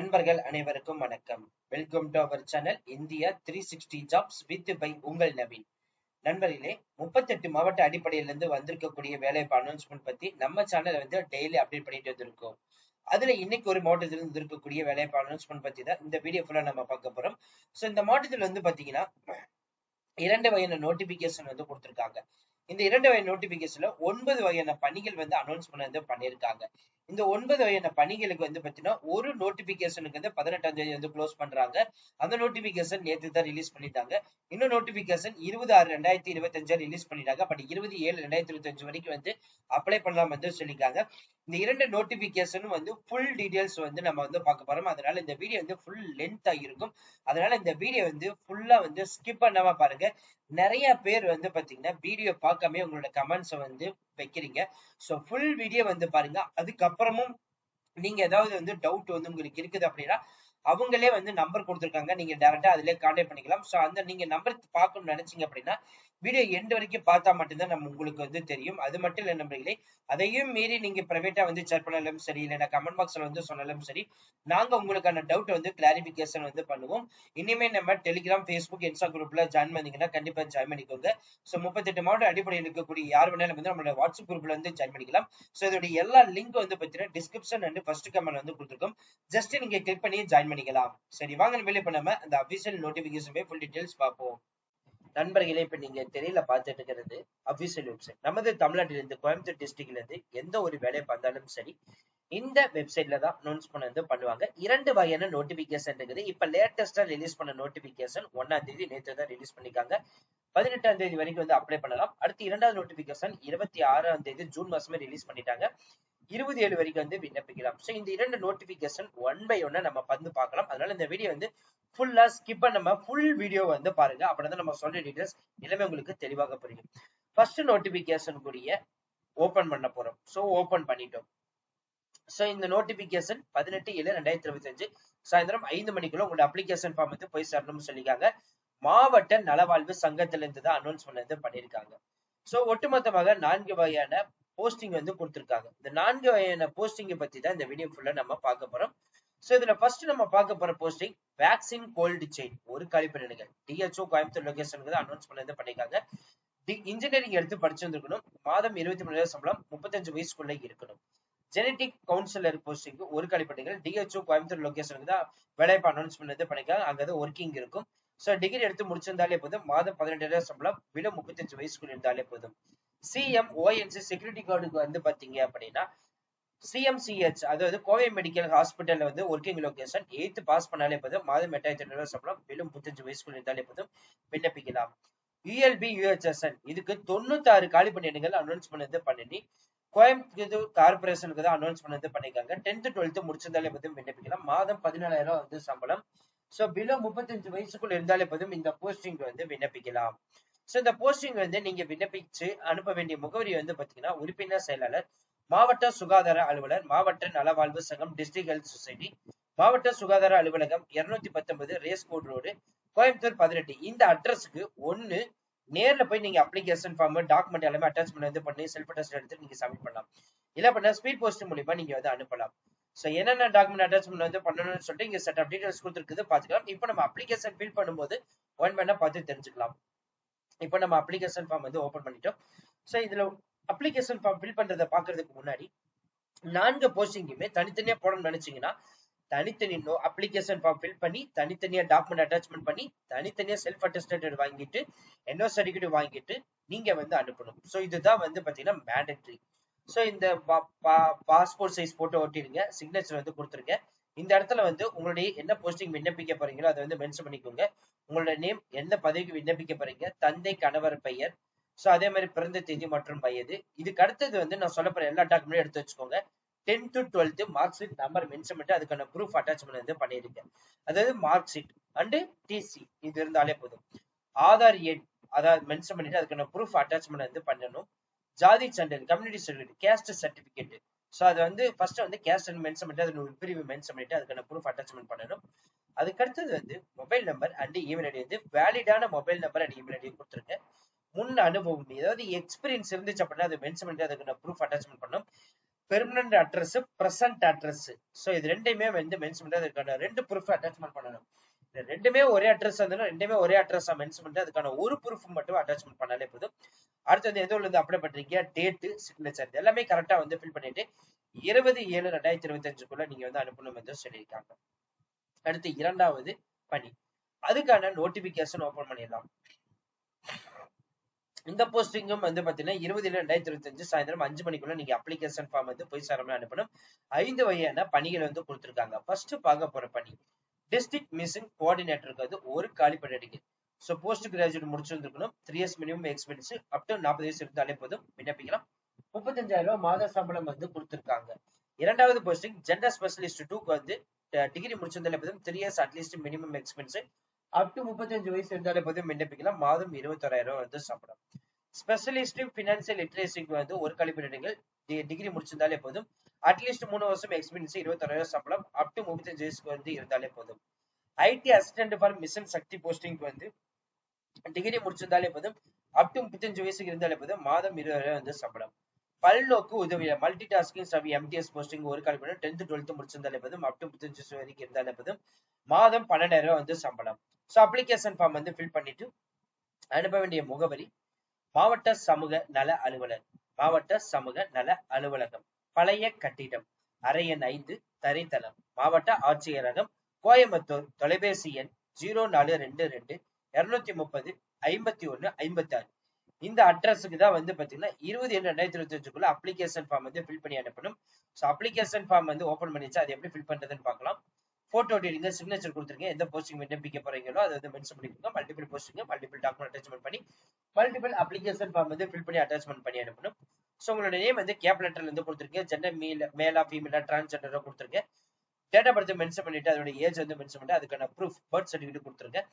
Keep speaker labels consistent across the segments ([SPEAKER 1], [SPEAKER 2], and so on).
[SPEAKER 1] நண்பர்கள் அனைவருக்கும் வணக்கம். Welcome to our channel India 360 jobs with by உங்கள் நவீன். நண்பர்களே, 38 மாவட்ட அடிப்படையில இருந்து வந்திருக்கக்கூடிய வேலைவாய்ப்பு அனௌன்ஸ்மெண்ட் பத்தி நம்ம சேனல் வந்து டெய்லி அப்டேட் பண்ணிட்டு வந்திருக்கோம். அதுல இன்னைக்கு ஒரு மாவட்டத்துல இருந்து இருக்கக்கூடிய வேலைவாய்ப்பு அனௌன்ஸ்மெண்ட் பத்தி தான் இந்த வீடியோ ஃபுல்லா நம்ம பார்க்க போறோம். சோ இந்த மாவட்டத்துல வந்து பாத்தீங்கன்னா 2 வகையான நோட்டிபிகேஷன் வந்து கொடுத்திருக்காங்க. இந்த 2 வகை நோட்டிபிகேஷன்ல 9 வகையான பணிகள் வந்து அனௌன்ஸ்மெண்ட் வந்து பண்ணிருக்காங்க. இந்த 9 வகையான பணிகளுக்கு வந்து பாத்தீங்கன்னா ஒரு நோட்டிபிகேஷனுக்கு வந்து 18ஆம் தேதி வந்து க்ளோஸ் பண்றாங்க. அந்த நோட்டிபிகேஷன் நேத்து தான் ரிலீஸ் பண்ணிட்டாங்க. இன்னும் நோட்டிபிகேஷன் 20/6/2025 ரிலீஸ் பண்ணிட்டாங்க. பட் 27/2025 வரைக்கும் வந்து அப்ளை பண்ணலாம் வந்து சொல்லிருக்காங்க. இந்த 2 நோட்டிபிகேஷனும் வந்து ஃபுல் டீடைல்ஸ் வந்து நம்ம வந்து பார்க்க போறோம். அதனால இந்த வீடியோ வந்து ஃபுல் லென்த்தா இருக்கும். அதனால இந்த வீடியோ வந்து ஃபுல்லா வந்து ஸ்கிப் பண்ணாம பாருங்க. நிறைய பேர் வந்து பாத்தீங்கன்னா வீடியோ பார்க்காம உங்களோட கமெண்ட்ஸை வந்து வைக்கிறீங்க. சோ ஃபுல் வீடியோ வந்து பாருங்க. அதுக்கப்புறமும் நீங்க ஏதாவது வந்து டவுட் வந்து உங்களுக்கு இருக்குது அப்படின்னா அவங்களே வந்து நம்பர் கொடுத்துருக்காங்க. நீங்க டைரக்டா அதிலே கான்டாக்ட் பண்ணிக்கலாம். சோ அந்த நீங்க நம்பர் பார்க்கணும்னு நினைச்சீங்க அப்படின்னா வீடியோ எண்ட் வரைக்கும் பார்த்தா மட்டும்தான் நம்ம உங்களுக்கு வந்து தெரியும். அது மட்டும் இல்ல நண்பர்களே, அதையும் மீறி நீங்க பிரைவேட்டா வந்து சேட் பண்ணாலும் சரி, இல்லைன்னா கமெண்ட் பாக்ஸ்ல வந்து சொன்னாலும் சரி, நாங்க உங்களுக்கான டவுட் வந்து கிளாரிபிகேஷன் வந்து பண்ணுவோம். இனிமே நம்ம டெலிகிராம், ஃபேஸ்புக், இன்ஸ்டா குரூப்ல ஜாயின் பண்ணீங்கன்னா கண்டிப்பா ஜாயின் பண்ணிக்கோங்க. சோ 38 மாவட்ட அடிப்படையில் இருக்கக்கூடிய யார் வேணாலும் வந்து நம்மளோட வாட்ஸ்அப் குரூப்ல வந்து ஜாயின் பண்ணிக்கலாம். சோ இதோட எல்லா லிங்க் வந்து பாத்தீங்கன்னா டிஸ்கிரிப்ஷன் அண்ட் ஃபர்ஸ்ட் கமெண்ட் வந்து கொடுத்துருக்கோம். ஜஸ்ட் நீங்க கிளிக் பண்ணி ஜாயின் பண்ணிக்கலாம். சரி, வாங்க வெளியே பண்ணாம அந்த அபிஷியல் நோட்டிபிகேஷன் ஃபுல் டீடைல்ஸ் பார்ப்போம். நண்பர்களே, இப்ப நீங்க திரையில பார்த்துட்டு இருக்கிறது அபிஷியல் வெப்சைட். நமது தமிழ்நாட்டிலிருந்து கோயம்புத்தூர் டிஸ்ட்ரிக்ட்ல இருந்து எந்த ஒரு வேலையை பார்த்தாலும் சரி இந்த வெப்சைட்ல தான் அனௌன்ஸ்மெண்ட் வந்து பண்ணுவாங்க. 2 வகையான நோட்டிபிகேஷன் இருக்குது. இப்ப லேட்டஸ்டா ரிலீஸ் பண்ண நோட்டிபிகேஷன் 1ஆம் தேதி நேற்று தான் ரிலீஸ் பண்ணிருக்காங்க. 18ஆம் தேதி வரைக்கும் வந்து அப்ளை பண்ணலாம். அடுத்து 2வது நோட்டிபிகேஷன் 26ஆம் தேதி ஜூன் மாசமே ரிலீஸ் பண்ணிட்டாங்க. 27 வரைக்கும் வந்து விண்ணப்பிக்கலாம். சோ இந்த 2 நோட்டிபிகேஷன் ஒன் பை ஒன்னா நம்ம வந்து பார்க்கலாம். அதனால இந்த வீடியோ வந்து ஃபுல்லா ஸ்கிப் பண்ணாம ஃபுல் வீடியோ வந்து பாருங்க. அப்படிதான் நம்ம சொல்ற டீடைல்ஸ் எல்லாமே உங்களுக்கு தெளிவாக புரியும். ஃபர்ஸ்ட் நோட்டிபிகேஷன் கூடிய ஓபன் பண்ண போறோம். சோ ஓபன் பண்ணிட்டோம். சோ இந்த நோட்டிபிகேஷன் 18/7/2025 சாயந்தரம் 5 மணிக்குள்ள உங்களோட அப்ளிகேஷன் ஃபார்ம் வந்து போய் சேரணும்னு சொல்லிருக்காங்க. மாவட்ட நலவாழ்வு சங்கத்திலிருந்து தான் அனௌன்ஸ்மெண்ட் வந்து பண்ணிருக்காங்க. சோ ஒட்டுமொத்தமாக 4 வகையான போஸ்டிங் வந்து கொடுத்திருக்காங்க. இந்த 4 வகையான போஸ்டிங் பத்தி தான் இந்த வீடியோ ஃபுல்லா நம்ம பார்க்க போறோம். சோ இதுல ஃபர்ஸ்ட் நம்ம பார்க்க போற போஸ்டிங் வேக்சின் கோல்டு செயின் ஒரு காலிப்பணிகள் டிஹெச்ஓ கோயம்புத்தூர் லொகேஷனுக்கு தான் அனௌன்ஸ்மெண்ட் வந்து பண்ணிருக்காங்க. இன்ஜினியரிங் எடுத்து படிச்சிருந்திருக்கணும். மாதம் 23,000 சம்பளம், 35 வயசுக்குள்ள இருக்கணும். ஜெனடிக் கவுன்சிலர் போஸ்டிங் ஒரு காலிப்பணிகள் டிஹெச்ஓ கோயம்புத்தூர் லொகேஷனுக்கு தான் வேலைவாய்ப்பு அனௌன்ஸ்மெண்ட் வந்து பண்ணிருக்காங்க. அங்க ஒர்க்கிங் இருக்கும். சோ டிகிரி எடுத்து முடிச்சிருந்தாலே போதும். மாதம் 18,000 சம்பளம், விட 35 வயசுக்குள்ள இருந்தாலே போதும். CMONC செக்யூரிட்டி கார்டுக்கு வந்து பாத்தீங்க அப்படின்னா CMCH அதாவது கோவை மெடிக்கல் ஹாஸ்பிட்டல்ல வந்து ஒர்க்கிங் லொகேஷன் 8th பாஸ் பண்ணாலே போதும். மாதம் 8,800 சம்பளம், விட 35 வயசுக்குள்ள இருந்தாலே போதும் விண்ணப்பிக்கலாம். ULB UHSN இதுக்கு 96 காலி பணியிடங்கள் அனௌன்ஸ்மெண்ட் வந்து பண்ணி கோயம்புத்தூர் கார்பரேஷனுக்கு தான் அனௌன்ஸ்மெண்ட் வந்து பண்ணிருக்காங்க. 10th 12th முடிச்சிருந்தாலே போதும் விண்ணப்பிக்கலாம். மாதம் 14,000 வந்து சம்பளம். சோ பிலோ 35 வயசுக்குள்ள இருந்தாலே போதும் இந்த போஸ்டிங் வந்து விண்ணப்பிக்கலாம். சோ இந்த போஸ்டிங் வந்து நீங்க விண்ணப்பிச்சு அனுப்ப வேண்டிய முகவரி வந்து பாத்தீங்கன்னா உறுப்பினர் செயலாளர், மாவட்ட சுகாதார அலுவலர், மாவட்ட நலவாழ்வு சங்கம், டிஸ்ட்ரிக்ட் ஹெல்த் சொசைட்டி, மாவட்ட சுகாதார அலுவலகம், 219 ரேஸ் கோட் ரோடு, கோயம்புத்தூர் 18. இந்த அட்ரஸ்க்கு ஒண்ணு நேர்ல போய் நீங்க அப்ளிகேஷன் ஃபார்ம், டாக்குமெண்ட் எல்லாமே அட்டாச்மெண்ட் வந்து பண்ணி செல்ஃப் அட்டஸ்ட் எடுத்து நீங்க சப்மிட் பண்ணலாம். இல்ல பண்ணா ஸ்பீட் போஸ்ட் மூலமா நீங்க வந்து அனுப்பலாம். சோ என்னென்ன டாக்குமெண்ட் அட்டாச்மெண்ட் வந்து பண்ணணும்னு சொல்லிட்டு இங்க செட் ஆஃப் டீடைல்ஸ் கொடுத்துருக்குது பாத்துக்கலாம். இப்போ நம்ம அப்ளிகேஷன் ஃபில் பண்ணும்போது ஒன் பை ஒன்னா பார்த்து தெரிஞ்சுக்கலாம். இப்போ நம்ம அப்ளிகேஷன் ஃபார்ம் வந்து ஓபன் பண்ணிட்டோம். சோ இதுல அப்ளிகேஷன் ஃபார்ம் ஃபில் பண்றதை பாக்குறதுக்கு முன்னாடி 4 போஸ்டிங்குமே தனித்தனியா போடணும்னு நினைச்சீங்கன்னா தனித்தனி அப்ளிகேஷன் ஃபார்ம் ஃபில் பண்ணி தனித்தனியா டாக்குமெண்ட் அட்டாச்மெண்ட் பண்ணி தனித்தனியா செல்ஃப் அட்டஸ்டேட் வாங்கிட்டு என்ஓ சர்டிபிகேட் வாங்கிட்டு நீங்க வந்து அனுப்பணும். சோ இதுதான் வந்து பாத்தீங்கன்னா மேண்டேட்டரி. சோ இந்த பாஸ்போர்ட் சைஸ் போட்டோ ஒட்டிருங்க, சிக்னேச்சர் வந்து கொடுத்துருங்க. இந்த இடத்துல வந்து உங்களுடைய என்ன போஸ்டிங் விண்ணப்பிக்க போறீங்களோ அதை வந்து மென்ஷன் பண்ணிக்கோங்க. உங்களோட நேம், எந்த பதவிக்கு விண்ணப்பிக்க போறீங்க, தந்தை கணவர் பெயர், சோ அதே மாதிரி பிறந்த தேதி மற்றும் வயது. இதுக்கு அடுத்தது வந்து நான் சொல்ல போற எல்லா டாக்குமெண்ட்டும் எடுத்து வச்சுக்கோங்க. 10th 12th mark sheet number mention பண்ணிட்டு அதுக்கான ப்ரூஃப் அட்டாச்மெண்ட் வந்து பண்ணிருக்கேன். அதாவது மார்க் ஷீட் அண்ட் டிசி இது இருந்தாலே போதும். ஆதார் எண் அதாவது மென்ஷன் பண்ணிட்டு அதுக்கான ப்ரூஃப் அட்டாச்மெண்ட் வந்து பண்ணணும். ஜாதி சான்றிதழ், community certificate, caste certificate. So அது வந்து ஃபர்ஸ்ட் வந்து கேஸ்ட் மென்ஷன் பண்ணிட்டு அதோட உட்பிரிவு மென்ஷன் பண்ணிட்டு அதுக்கான ப்ரூஃப் அட்டாச்மெண்ட் பண்ணணும். அதுக்கு அடுத்தது வந்து mobile number and email ID வந்து வேலிடான mobile number and email ID கொடுத்துருங்க. முன் அனுபவம், ஏதாவது எக்ஸ்பீரியன்ஸ் இருந்துச்சு அப்படின்னா அதை மென்ஷன் பண்ணிட்டு அதுக்கான ப்ரூஃப் அட்டாச்மெண்ட் பண்ணணும். Permanent address, present address. So இது ரெண்டையுமே வந்து மென்ஷன் பண்ணி அதுக்கான 2 ப்ரூஃப் அட்டாச்மெண்ட் பண்ணணும். இது ரெண்டுமே ஒரே அட்ரஸ் இருந்தாலும் ரெண்டுமே ஒரே அட்ரஸா மென்ஷன் பண்ணி அதுக்கான ஒரு ப்ரூஃப் மட்டும் அட்டாச்மெண்ட் பண்ணாலே போதும். அடுத்து வந்து எதுல இருந்து அப்ளை பண்றீங்க, டேட், சிக்னேச்சர் எல்லாமே கரெக்டா வந்து ஃபில் பண்ணிட்டு 20/7/2025 நீங்க வந்து அனுப்பணும் என்று சொல்லியிருக்காங்க. அடுத்து இரண்டாவது பணி, அதுக்கான நோட்டிபிகேஷன் ஓபன் பண்ணிடலாம். இந்த போஸ்டிங்கும் வந்து பாத்தீங்கன்னா 20/7/2025 சாயந்தரம் 5 மணிக்குள்ள நீங்க அப்ளிகேஷன் ஃபார்ம் வந்து போய் சேரமா அனுப்பணும். 5 வகையான பணிகள் வந்து கொடுத்திருக்காங்க. ஃபர்ஸ்ட் பார்க்க போற பணி டிஸ்ட்ரிக்ட் மிஷன் கோஆர்டினேட்டருக்கு வந்து ஒரு காலி பணியிடங்க. சோ போஸ்ட் கிராஜுவேட் முடிச்சிருந்துக்கணும். 3 years minimum experience up to 40 வயசு இருந்தாலே போதும், விண்ணப்பிக்கலாம். 35,000 ரூபாய் மாத சம்பளம் வந்து கொடுத்திருக்காங்க. இரண்டாவது போஸ்டிங் ஜெண்டர் ஸ்பெஷலிஸ்ட் 2க்கு வந்து டிகிரி முடிச்சிருந்தாலே போதும், 3 years at least minimum experience up to 35 வயசு இருந்தாலே போதும், விண்ணப்பிக்கலாம். மாதம் 21,000 வந்து சம்பளம். ஸ்பெஷலிஸ்ட் பினான்சியல் லிட்ரேசிக்கு வந்து ஒரு காலி பணியிடங்கள், டிகிரி முடிச்சிருந்தாலே போதும், அட்லீஸ்ட் 3 வருஷம் எக்ஸ்பீரியன்ஸ், 21,000 சம்பளம் அப் டு 35 வயசுக்கு வந்து இருந்தாலே போதும். ஐடி அசிஸ்டன்ட் ஃபார் மிஷன் சக்தி போஸ்டிங்க்கு வந்து டிகிரி முடிச்சிருந்தாலே போதும், அப் டு 35 வயசுக்கு இருந்தாலே போதும், மாதம் 20,000 வந்து சம்பளம். பல்நோக்கு உதவியா multi tasking staff MTS posting ஒரு காலி பணியிடம் 10th 12th முடிச்சிருந்தாலே போதும், அப் டு 35 வயசு வரைக்கும் இருந்தாலே போதும், மாதம் 12,000 வந்து சம்பளம். சோ அப்ளிகேஷன் ஃபார்ம் வந்து ஃபில் பண்ணிட்டு அனுப்ப வேண்டிய முகவரி மாவட்ட சமூக நல அலுவலர், மாவட்ட சமூக நல அலுவலகம், பழைய கட்டிடம், அறை எண் 5, தரைத்தளம், மாவட்ட ஆட்சியரகம், கோயம்புத்தூர். தொலைபேசி எண் 0422 230 51 56. இந்த அட்ரஸுக்கு தான் வந்து பாத்தீங்கன்னா 20/7/2025 அப்ளிகேஷன் ஃபார்ம் வந்து ஃபில் பண்ணி அனுப்பணும். சோ அப்ளிகேஷன் ஃபார்ம் வந்து ஓபன் பண்ணிச்சு, அது எப்படி ஃபில் பண்றதுன்னு பார்க்கலாம். போட்டோ எடுங்க, சிக்னேச்சர் கொடுத்துருங்க, எந்த போஸ்டிங் விண்ணப்பிக்க போறீங்களோ அதை வந்து மென்ஷன் பண்ணிக்கோங்க. Multiple posting, multiple document attachment பண்ணி மல்டிபிள் அப்ளிகேஷன் ஃபார்ம் வந்து ஃபில் பண்ணி அட்டாச்மெண்ட் பண்ணி அனுப்பணும். ஸோ உங்களோட நேம் வந்து கேப் லெட்டர்ல இருந்து கொடுத்துருக்கேன், ஜெண்டர் மேலா ஃபீமேலா டிரான்ஸ்ஜெண்டரா கொடுத்துருக்கேன், டேட் ஆஃப் பர்த் மென்ஷன் பண்ணிட்டு அதோட ஏஜ் வந்து மென்ஷன் பண்ணிட்டு அதுக்கான ப்ரூஃப் பர்த் சர்டிஃபிகேட் கொடுத்துருக்கேன்.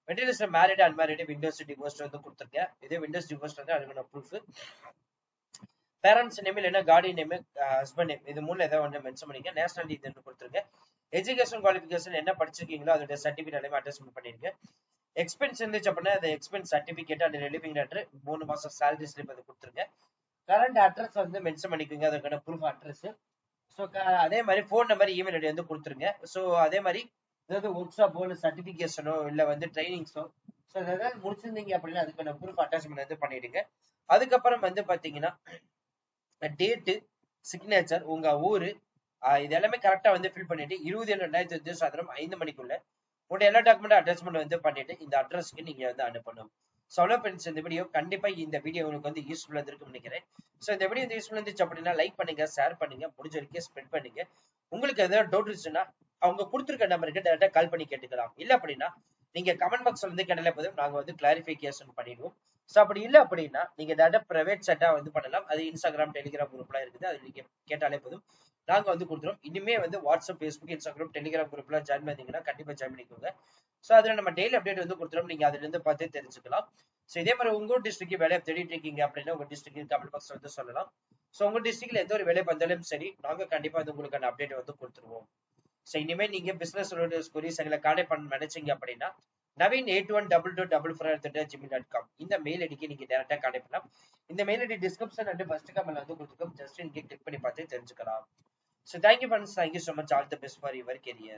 [SPEAKER 1] மெட்டீரியல்ஸ்ல மேரிட் அன்மேரிட் விண்டோஸ் டிவோர்ஸ் வந்து கொடுத்துருக்கேன். இதே விண்டோஸ் டிவோர்ஸ் வந்து அதுக்கான ப்ரூஃப். பேரண்ட்ஸ் நேம் இல்லைன்னா கார்டியன் நேம், ஹஸ்பண்ட் நேம், இது மூணுல ஏதாவது ஒன்று மென்ஷன் பண்ணிக்க. நேஷனாலிட்டி இதுன்னு கொடுத்துருக்கேன். எஜுகேஷன் குவாலிஃபிகேஷன் என்ன படிச்சிருக்கீங்களோ அதோட சர்டிஃபிகேட் எல்லாமே அட்டாச்மெண்ட் பண்ணிருக்கேன். எக்ஸ்பென்ஸ் இருந்துச்சு அப்படின்னா அந்த expense certificate and relieving letter, 3 மாசம் சேலரி ஸ்லிப் அது கொடுத்துருங்க. கரண்ட் அட்ரஸ் வந்து மென்ஷன் பண்ணிக்கோங்க, அதுக்கான ப்ரூஃப் அட்ரஸ். ஸோ அதே மாதிரி ஃபோன் நம்பர், இமெயில் ஐடி வந்து கொடுத்துருங்க. ஸோ அதே மாதிரி ஏதாவது ஒர்க் ஷாப்போ இல்லை சர்டிஃபிகேஷனோ இல்லை வந்து ட்ரைனிங்ஸோ ஸோ ஏதாவது முடிச்சிருந்தீங்க அப்படின்னா அதுக்கான ப்ரூஃப் அட்டாச்மெண்ட் வந்து பண்ணிடுங்க. அதுக்கப்புறம் வந்து பாத்தீங்கன்னா டேட்டு, சிக்னேச்சர், உங்க ஊரு, இது எல்லாமே கரெக்டா வந்து ஃபில் பண்ணிட்டு 20/7/2025 சாயந்தரம் 5 மணிக்குள்ள உங்களுடைய எல்லா டாக்குமெண்ட் அட்டாச்மெண்ட் வந்து பண்ணிட்டு இந்த அட்ரஸ்க்கு நீங்க வந்து அனுப்பணும். ஸோ அவ்வளோ ஃப்ரெண்ட்ஸ், இந்த வீடியோ கண்டிப்பா இந்த வீடியோ உங்களுக்கு வந்து யூஸ்ஃபுல்லா இருக்கும்னு நினைக்கிறேன். ஸோ இந்த வீடியோ வந்து யூஸ்ஃபுல்லா இருந்துச்சு அப்படின்னா லைக் பண்ணுங்க, ஷேர் பண்ணுங்க, முடிஞ்ச வரைக்கும் ஸ்ப்ரெட் பண்ணுங்க. உங்களுக்கு ஏதாவது டவுட் இருந்துச்சுன்னா அவங்க கொடுத்துருக்க நம்பருக்கு டேரக்டா கால் பண்ணி கேட்டுக்கலாம். இல்ல அப்படின்னா நீங்க கமெண்ட் பாக்ஸ்ல வந்து கேட்டாலே போதும், நாங்க வந்து கிளாரிபிகேஷன் பண்ணிடுவோம். ஸோ அப்படி இல்லை அப்படின்னா நீங்க டேரக்டா பிரைவேட் செட்டா வந்து பண்ணலாம். அது இன்ஸ்டாகிராம், டெலிகிராம் குரூப்லாம் இருக்குது, அது நீங்க கேட்டாலே போதும், நாங்க வந்து கொடுத்துருவோம். இனிமே வந்து வாட்ஸ்அப், ஃபேஸ்புக், இன்ஸ்டாகிராம், டெலிகிராம் குரூப்லாம் ஜாயின் பண்ணீங்கன்னா கண்டிப்பா ஜாயின் பண்ணிக்கோங்க. ஸோ அதுல நம்ம டெய்லி அப்டேட் வந்து கொடுத்துருவோம், நீங்க அதுல இருந்து பார்த்து தெரிஞ்சுக்கலாம். ஸோ இதே மாதிரி உங்க டிஸ்ட்ரிக்ட் வேலையை தேடிட்டு இருக்கீங்க அப்படின்னா உங்க டிஸ்ட்ரிக்ட் கமெண்ட் பாக்ஸ் வந்து சொல்லலாம். ஸோ உங்க டிஸ்ட்ரிக்ட்ல எந்த ஒரு வேலை வந்தாலும் சரி, நாங்க கண்டிப்பா வந்து உங்களுக்கான அப்டேட் வந்து கொடுத்துருவோம். ஸோ இனிமேல் நீங்க பிசினஸ் குரீஸ் எங்களை கான்டாக்ட் பண்ண நினைச்சீங்க அப்படின்னா naveen812244@gmail.com இந்த மெயில் ஐடிக்கு நீங்க டேரக்டா கான்டாக்ட் பண்ணலாம். இந்த mail ID description and first கமெண்ட்ல வந்து கொடுத்துருக்கோம், ஜஸ்ட் நீங்க கிளிக் பண்ணி பார்த்து தெரிஞ்சுக்கலாம். So thank you friends, thank you so much, all the best for your career.